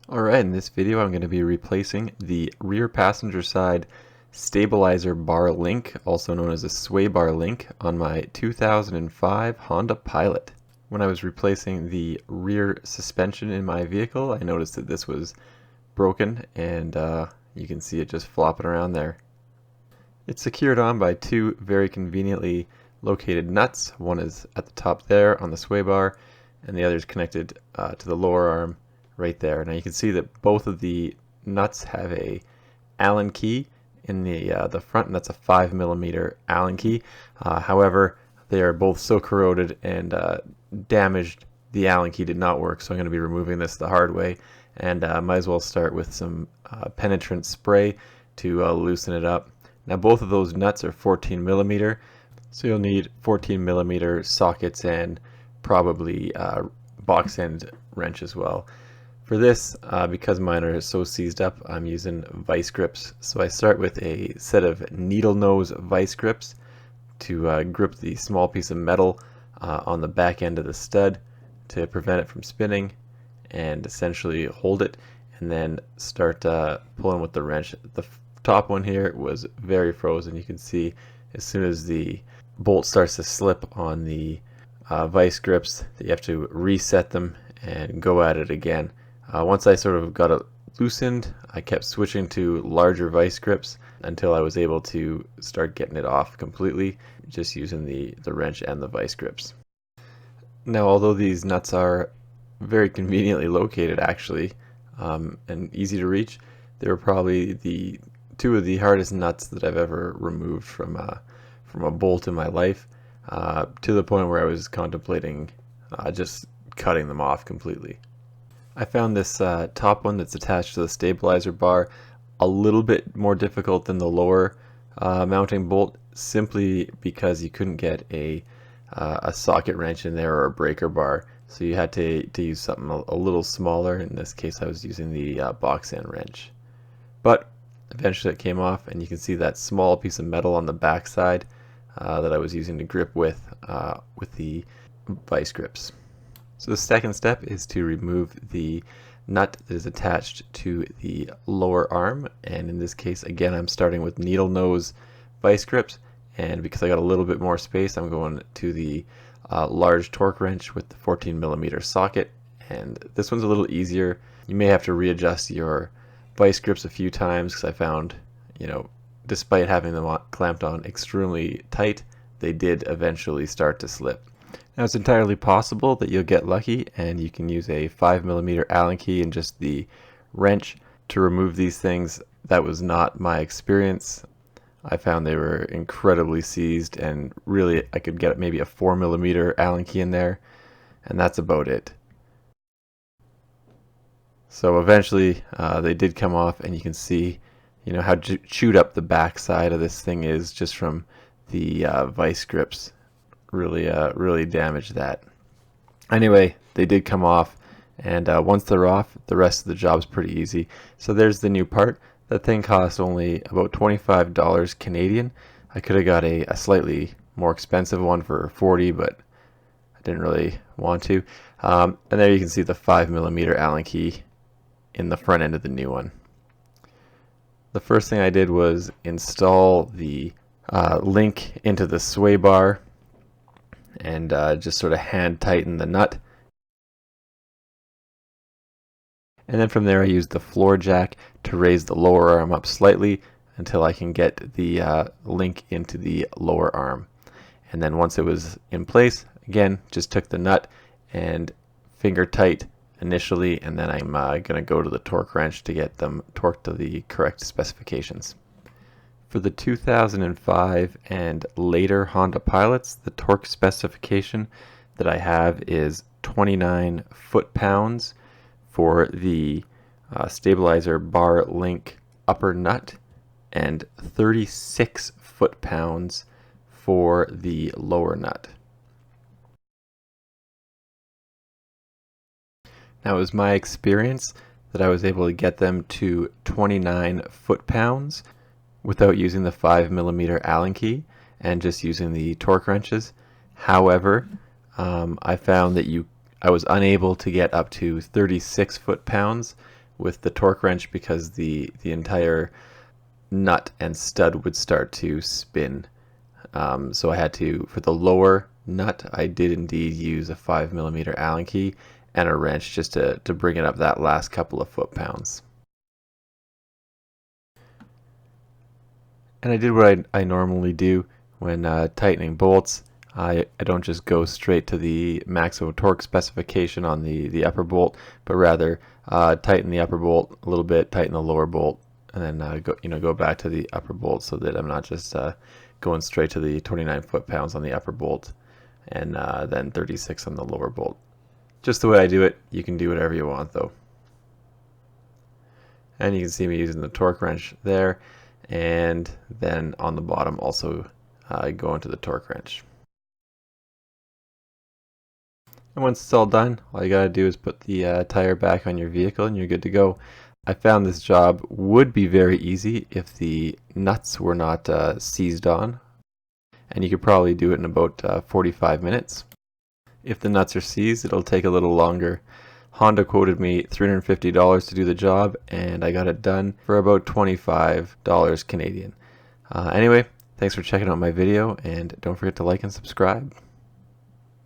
Alright, in this video I'm going to be replacing the rear passenger side stabilizer bar link, also known as a sway bar link, on my 2005 Honda Pilot. When I was replacing the rear suspension in my vehicle, I noticed that this was broken, and you can see it just flopping around there. It's secured on by two very conveniently located nuts. One is at the top there on the sway bar, and the other is connected to the lower arm right there. Now you can see that both of the nuts have a Allen key in the front, and that's a 5mm Allen key. However, they are both so corroded and damaged, the Allen key did not work, so I'm going to be removing this the hard way, and might as well start with some penetrant spray to loosen it up. Now both of those nuts are 14mm, so you'll need 14mm sockets and probably box end wrench as well. For this, because mine are so seized up, I'm using vice grips. So I start with a set of needle nose vice grips to grip the small piece of metal on the back end of the stud to prevent it from spinning, and essentially hold it, and then start pulling with the wrench. The top one here was very frozen. You can see as soon as the bolt starts to slip on the vice grips that you have to reset them and go at it again. Once I sort of got it loosened, I kept switching to larger vice grips until I was able to start getting it off completely, just using the wrench and the vice grips. Now, although these nuts are very conveniently located actually, and easy to reach, they were probably the two of the hardest nuts that I've ever removed from a bolt in my life, to the point where I was contemplating just cutting them off completely. I found this top one that's attached to the stabilizer bar a little bit more difficult than the lower mounting bolt, simply because you couldn't get a socket wrench in there or a breaker bar, so you had to use something a little smaller. In this case I was using the box end wrench. But eventually it came off, and you can see that small piece of metal on the back side that I was using to grip with the vice grips. So the second step is to remove the nut that is attached to the lower arm, and in this case again I'm starting with needle nose vice grips, and because I got a little bit more space I'm going to the large torque wrench with the 14mm socket, and this one's a little easier. You may have to readjust your vice grips a few times, because I found, despite having them clamped on extremely tight, they did eventually start to slip. Now it's entirely possible that you'll get lucky and you can use a 5mm Allen key and just the wrench to remove these things. That was not my experience. I found they were incredibly seized, and really I could get maybe a 4mm Allen key in there, and that's about it. So eventually they did come off, and you can see how chewed up the back side of this thing is just from the vice grips. Really damaged that. Anyway, they did come off, and once they're off, the rest of the job's pretty easy. So there's the new part. That thing cost only about $25 Canadian. I could have got a slightly more expensive one for $40, but I didn't really want to. And there you can see the 5mm Allen key in the front end of the new one. The first thing I did was install the link into the sway bar, and just sort of hand tighten the nut. And then from there I used the floor jack to raise the lower arm up slightly until I can get the link into the lower arm. And then once it was in place, again, just took the nut and finger tight initially, and then I'm going to go to the torque wrench to get them torqued to the correct specifications. For the 2005 and later Honda Pilots, the torque specification that I have is 29 foot-pounds for the stabilizer bar link upper nut, and 36 foot-pounds for the lower nut. Now it was my experience that I was able to get them to 29 foot-pounds without using the 5mm Allen key and just using the torque wrenches. However, I found that I was unable to get up to 36 foot-pounds with the torque wrench because the entire nut and stud would start to spin. So I had to, for the lower nut, I did indeed use a 5mm Allen key and a wrench just to bring it up that last couple of foot-pounds. And I did what I normally do when tightening bolts. I don't just go straight to the maximum torque specification on the upper bolt, but rather tighten the upper bolt a little bit, tighten the lower bolt, and then go back to the upper bolt, so that I'm not just going straight to the 29 foot-pounds on the upper bolt and then 36 on the lower bolt. Just the way I do it. You can do whatever you want though. And you can see me using the torque wrench there, and then on the bottom also go into the torque wrench. And once it's all done, all you gotta do is put the tire back on your vehicle and you're good to go. I found this job would be very easy if the nuts were not seized on, and you could probably do it in about 45 minutes. If the nuts are seized, it'll take a little longer. Honda quoted me $350 to do the job, and I got it done for about $25 Canadian. Anyway, thanks for checking out my video, and don't forget to like and subscribe.